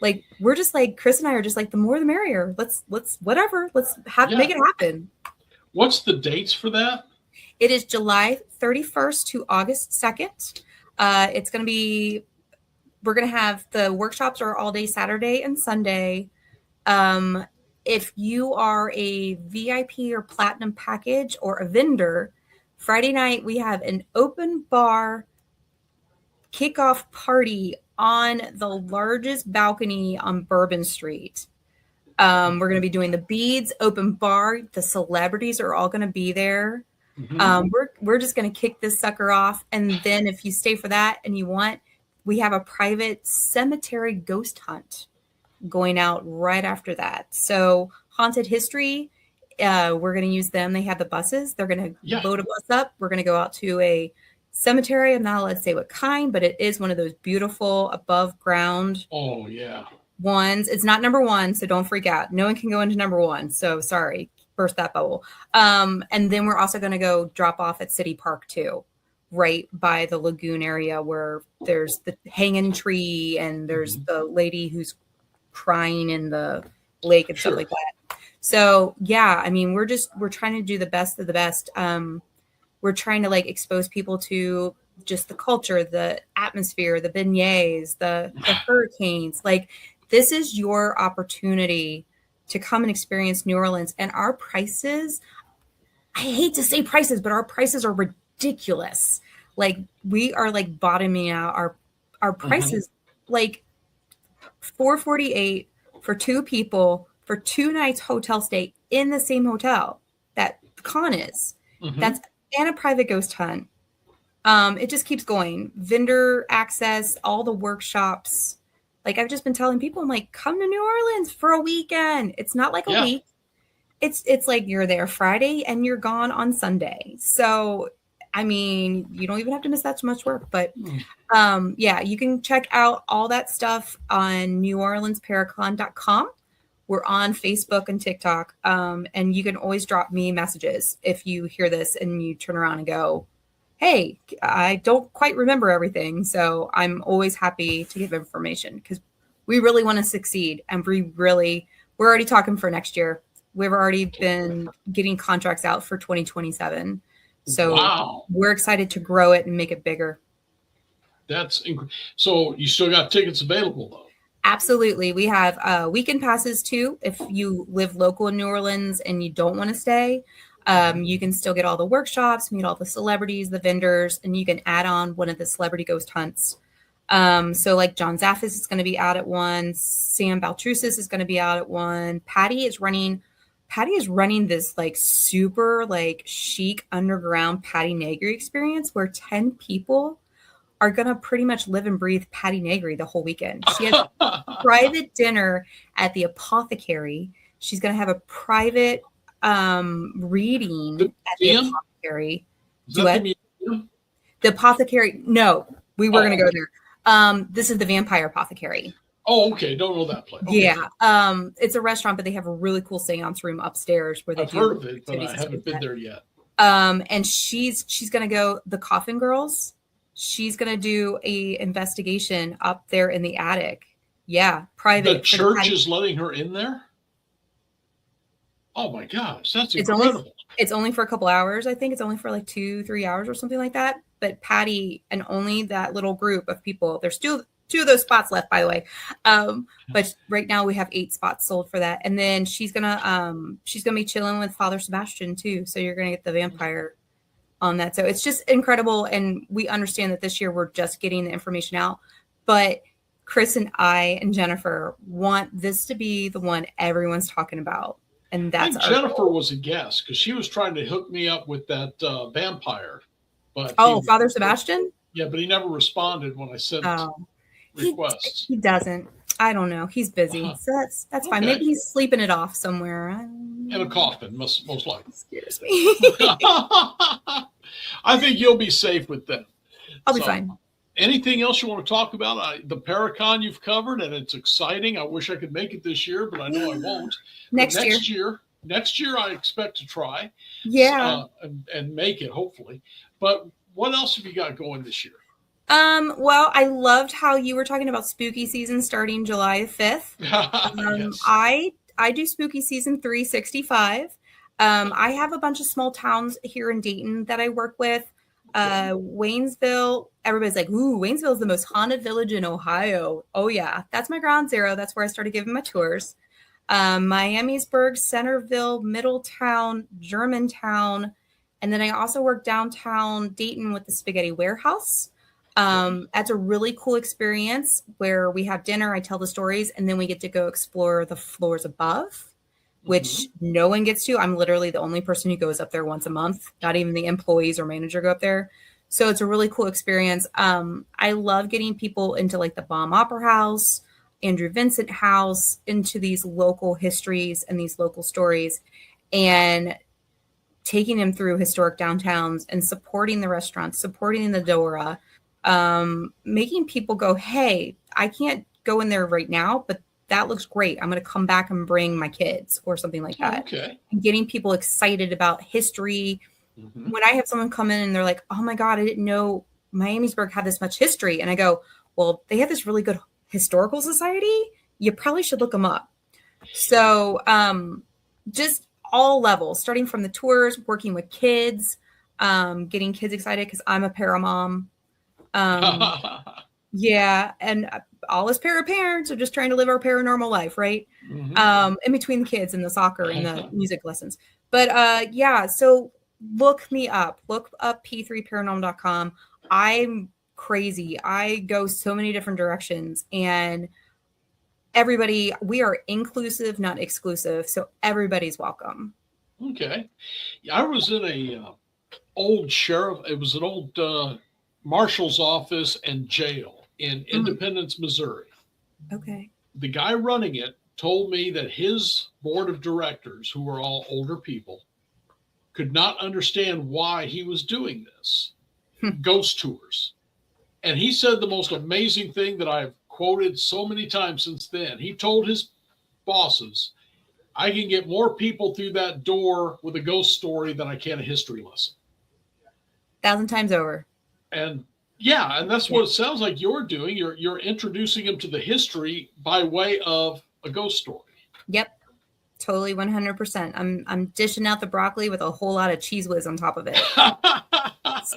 like, we're just like, Chris and I are just like, the more the merrier. Let's whatever. Let's make it happen. What's the dates for that? It is July 31st to August 2nd. It's going to be, we're going to have the workshops are all day Saturday and Sunday. If you are a VIP or platinum package or a vendor, Friday night we have an open bar kickoff party on the largest balcony on Bourbon Street. We're going to be doing the beads open bar. The celebrities are all going to be there. We're just going to kick this sucker off. And then if you stay for that and you want, we have a private cemetery ghost hunt going out right after that. So Haunted History, we're going to use them. They have the buses. They're going to load a bus up. We're going to go out to a cemetery. I'm not allowed to say what kind, but it is one of those beautiful above ground ones. It's not number one, so don't freak out. No one can go into number one. So sorry, burst that bubble. And then we're also going to go drop off at City Park too, right by the lagoon area where there's the hanging tree and there's the lady who's crying in the lake and stuff like that. So yeah, I mean, we're trying to do the best of the best. We're trying to like expose people to just the culture, the atmosphere, the beignets, the hurricanes. Like, this is your opportunity to come and experience New Orleans. And our prices, I hate to say prices, but our prices are ridiculous. Like, we are like bottoming out our prices, like $448 for two people for 2 nights hotel stay in the same hotel that the con is. That's and a private ghost hunt. It just keeps going. Vendor access, all the workshops. Like, I've just been telling people, I'm like, come to New Orleans for a weekend. It's not like a week. It's like you're there Friday and you're gone on Sunday. So, I mean, you don't even have to miss that much work. But yeah, you can check out all that stuff on neworleansparacon.com. We're on Facebook and TikTok. And you can always drop me messages if you hear this and you turn around and go, hey, I don't quite remember everything. So I'm always happy to give information because we really want to succeed. And we're already talking for next year. We've already been getting contracts out for 2027. So we're excited to grow it and make it bigger. So you still got tickets available though? Absolutely. We have weekend passes too. If you live local in New Orleans and you don't want to stay, you can still get all the workshops, meet all the celebrities, the vendors, and you can add on one of the celebrity ghost hunts. So like John Zaffis is going to be out at one. Sam Baltrusis is going to be out at one. Patty is running this like super like chic underground Patty Negri experience where 10 people are going to pretty much live and breathe Patty Negri the whole weekend. She has a private dinner at the Apothecary. She's going to have a private reading at the Apothecary. The Apothecary. No, we were going to go there. This is the Vampire Apothecary. Oh, okay. Don't know that place. Okay. Yeah. It's a restaurant, but they have a really cool seance room upstairs where I've heard of it, but I haven't been there yet. And she's going to go, the Coffin Girls. She's going to do a investigation up there in the attic. Yeah. Private. The church is letting her in there? Oh my gosh. That's incredible. It's only for a couple hours. I think it's only for like 2-3 hours or something like that. But Patty and only that little group of people, there's two of those spots left, by the way. But right now we have 8 spots sold for that. And then she's gonna be chilling with Father Sebastian too. So you're gonna get the vampire on that. So it's just incredible. And we understand that this year we're just getting the information out. But Chris and I and Jennifer want this to be the one everyone's talking about. And that's Jennifer was a guest because she was trying to hook me up with that vampire. But Father Sebastian? Yeah, but he never responded when I sent requests. He doesn't. I don't know. He's busy. So that's fine. Maybe he's sleeping it off somewhere. In a coffin, most likely. Scares me. I think you'll be safe with them. I'll be fine. Anything else you want to talk about? The Paracon you've covered, and it's exciting. I wish I could make it this year, but I know I won't. Next year, I expect to try. Yeah. And make it, hopefully. But what else have you got going this year? Well, I loved how you were talking about spooky season starting July 5th. Yes. I do spooky season 365. I have a bunch of small towns here in Dayton that I work with. Waynesville, everybody's like, ooh, Waynesville is the most haunted village in Ohio. Oh yeah, that's my ground zero. That's where I started giving my tours. Miamisburg, Centerville, Middletown, Germantown, and then I also work downtown Dayton with the Spaghetti Warehouse. That's a really cool experience where we have dinner, I tell the stories, and then we get to go explore the floors above, which no one gets to. I'm literally the only person who goes up there once a month. Not even the employees or manager go up there. So it's a really cool experience. I love getting people into like the Baum Opera House, Andrew Vincent House, into these local histories and these local stories, and taking them through historic downtowns and supporting the restaurants, supporting the Dora, making people go, hey, I can't go in there right now, but that looks great. I'm going to come back and bring my kids or something like that. Okay. And getting people excited about history. When I have someone come in and they're like, oh my God, I didn't know Miamisburg had this much history. And I go, well, they have this really good historical society. You probably should look them up. So just all levels, starting from the tours, working with kids, getting kids excited because I'm a paramom. Yeah. And all us parents are just trying to live our paranormal life, right? In between the kids and the soccer and the music lessons. But yeah, so look me up. Look up p3paranormal.com. I'm crazy. I go so many different directions, and everybody, we are inclusive, not exclusive. So everybody's welcome. Okay. I was in a old sheriff. It was an old marshal's office and jail in Independence, Missouri. Okay. The guy running it told me that his board of directors, who were all older people, could not understand why he was doing this. Ghost tours. And he said the most amazing thing that I've quoted so many times since then. He told his bosses, I can get more people through that door with a ghost story than I can a history lesson. 1,000 times over. And yeah, and that's what it sounds like you're doing. You're introducing them to the history by way of a ghost story. Yep. Totally 100%. I'm dishing out the broccoli with a whole lot of cheese whiz on top of it.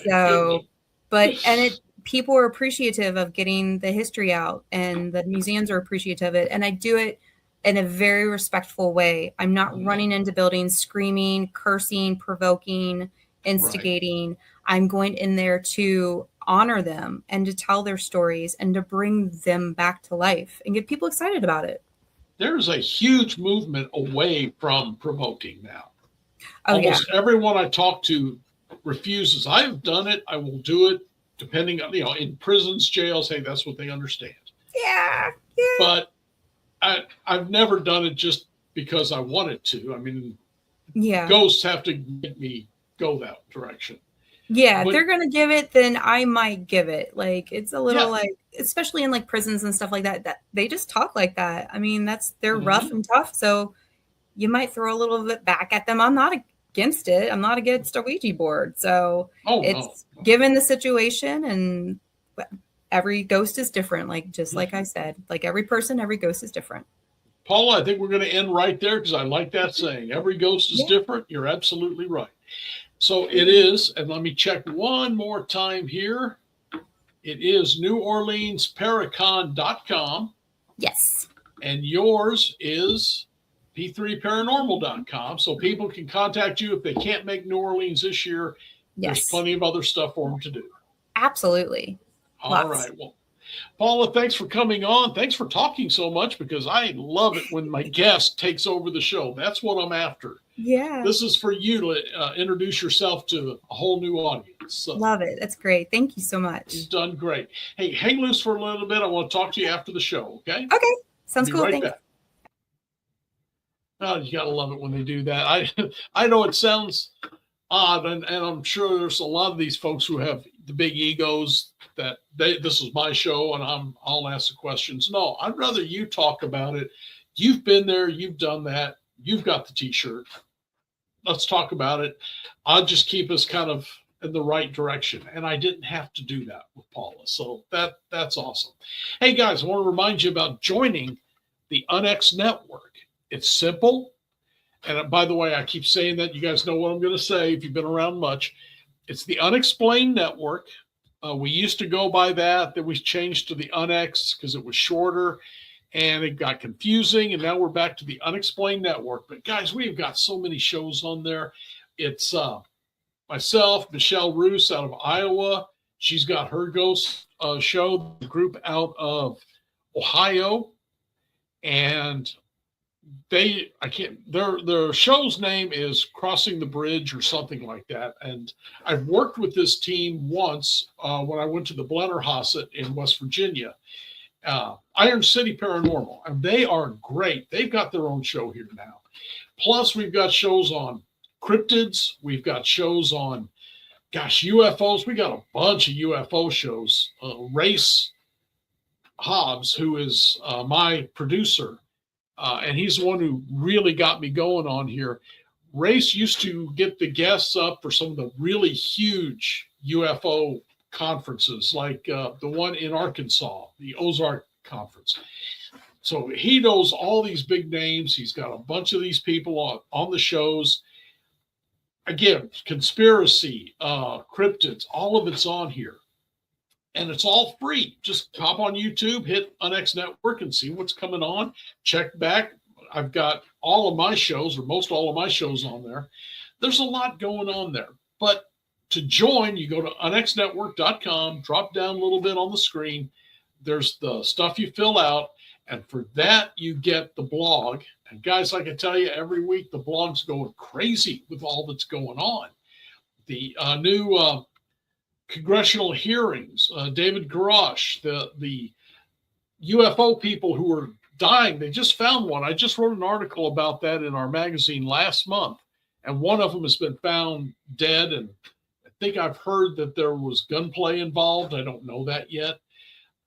So, people are appreciative of getting the history out, and the museums are appreciative of it. And I do it in a very respectful way. I'm not running into buildings screaming, cursing, provoking, instigating. Right. I'm going in there to honor them and to tell their stories and to bring them back to life and get people excited about it. There's a huge movement away from provoking now. Almost everyone I talk to refuses. I've done it. I will do it. Depending on, in prisons, jails, hey, that's what they understand. Yeah. But I've never done it just because I wanted to. I mean, ghosts have to make me go that direction. Yeah, if they're going to give it, then I might give it. Like, it's a little like, especially in like prisons and stuff like that they just talk like that. I mean, they're rough and tough. So you might throw a little bit back at them. I'm not against it. I'm not against a Ouija board. So it's given the situation, and every ghost is different. Like, just like I said, like every person, every ghost is different. Paula, I think we're going to end right there because I like that saying. Every ghost is different. You're absolutely right. So it is, and let me check one more time here. It is NewOrleansParacon.com. Yes. And yours is P3Paranormal.com. So people can contact you if they can't make New Orleans this year. Yes. There's plenty of other stuff for them to do. Absolutely. All right. Well, Paula, thanks for coming on. Thanks for talking so much, because I love it when my guest takes over the show. That's what I'm after. Yeah. This is for you to introduce yourself to a whole new audience. So, love it. That's great. Thank you so much. You've done great. Hey, hang loose for a little bit. I want to talk to you after the show, okay? Okay. Sounds cool. Right back. Oh, you got to love it when they do that. I know it sounds odd, and I'm sure there's a lot of these folks who have the big egos that this is my show and I'll ask the questions. No, I'd rather you talk about it. You've been there, you've done that, you've got the t-shirt. Let's talk about it. I'll just keep us kind of in the right direction. And I didn't have to do that with Paula. So that's awesome. Hey guys, I want to remind you about joining the UNX network. It's simple. And by the way, I keep saying that. You guys know what I'm going to say if you've been around much. It's the Unexplained Network. We used to go by that. Then we changed to the UNX because it was shorter and it got confusing. And now we're back to the Unexplained Network. But guys, we've got so many shows on there. It's myself, Michelle Roos out of Iowa. She's got her ghost show, the group out of Ohio. And their show's name is Crossing the Bridge or something like that. And I've worked with this team once when I went to the Blennerhassett in West Virginia, Iron City Paranormal, and they are great. They've got their own show here now. Plus, we've got shows on cryptids. We've got shows on, UFOs. We got a bunch of UFO shows. Race Hobbs, who is my producer, and he's the one who really got me going on here. Race used to get the guests up for some of the really huge UFO conferences, like the one in Arkansas, the Ozark Conference. So he knows all these big names. He's got a bunch of these people on the shows. Again, conspiracy, cryptids, all of it's on here. And it's all free. Just hop on YouTube, hit UNX Network and see what's coming on. Check back. I've got all of my shows, or most all of my shows on there. There's a lot going on there. But to join, you go to unxnetwork.com, drop down a little bit on the screen. There's the stuff you fill out. And for that, you get the blog. And guys, I can tell you, every week the blog's going crazy with all that's going on. The new congressional hearings, David Garrosh, the UFO people who are dying, they just found one. I just wrote an article about that in our magazine last month. And one of them has been found dead. And I think I've heard that there was gunplay involved. I don't know that yet.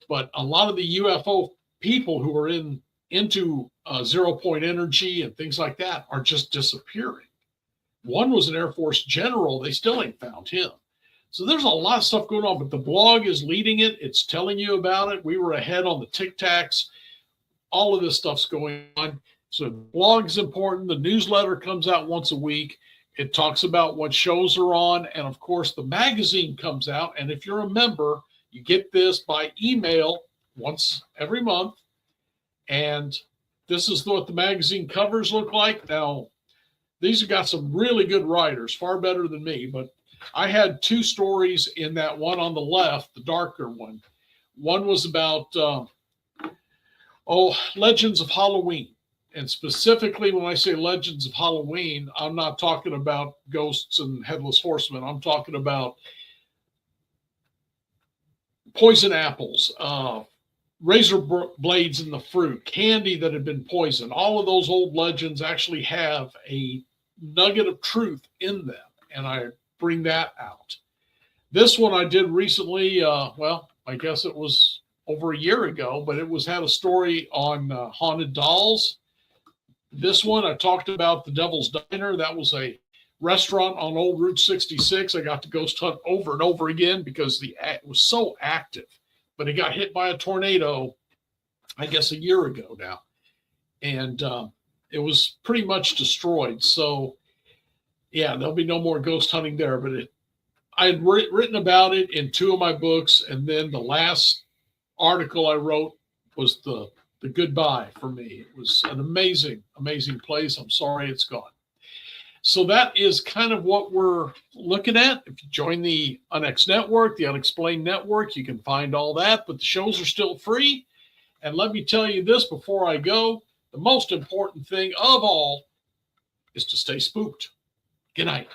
But a lot of the UFO people who are into zero-point energy and things like that are just disappearing. One was an Air Force general. They still ain't found him. So there's a lot of stuff going on, but the blog is leading it. It's telling you about it. We were ahead on the Tic Tacs. All of this stuff's going on. So the blog is important. The newsletter comes out once a week. It talks about what shows are on. And of course, the magazine comes out. And if you're a member, you get this by email once every month. And this is what the magazine covers look like. Now, these have got some really good writers, far better than me, but I had two stories in that one on the left, the darker one. One was about, legends of Halloween. And specifically, when I say legends of Halloween, I'm not talking about ghosts and headless horsemen. I'm talking about poison apples, razor blades in the fruit, candy that had been poisoned. All of those old legends actually have a nugget of truth in them. And I bring that out. This one I did recently, I guess it was over a year ago, but it had a story on haunted dolls. This one, I talked about the Devil's Diner. That was a restaurant on Old Route 66. I got to ghost hunt over and over again because it was so active, but it got hit by a tornado, I guess a year ago now. And it was pretty much destroyed. So yeah, there'll be no more ghost hunting there, but I had written about it in two of my books. And then the last article I wrote was the goodbye for me. It was an amazing, amazing place. I'm sorry it's gone. So that is kind of what we're looking at. If you join the UNX Network, the Unexplained Network, you can find all that, but the shows are still free. And let me tell you this before I go, the most important thing of all is to stay spooked. Good night.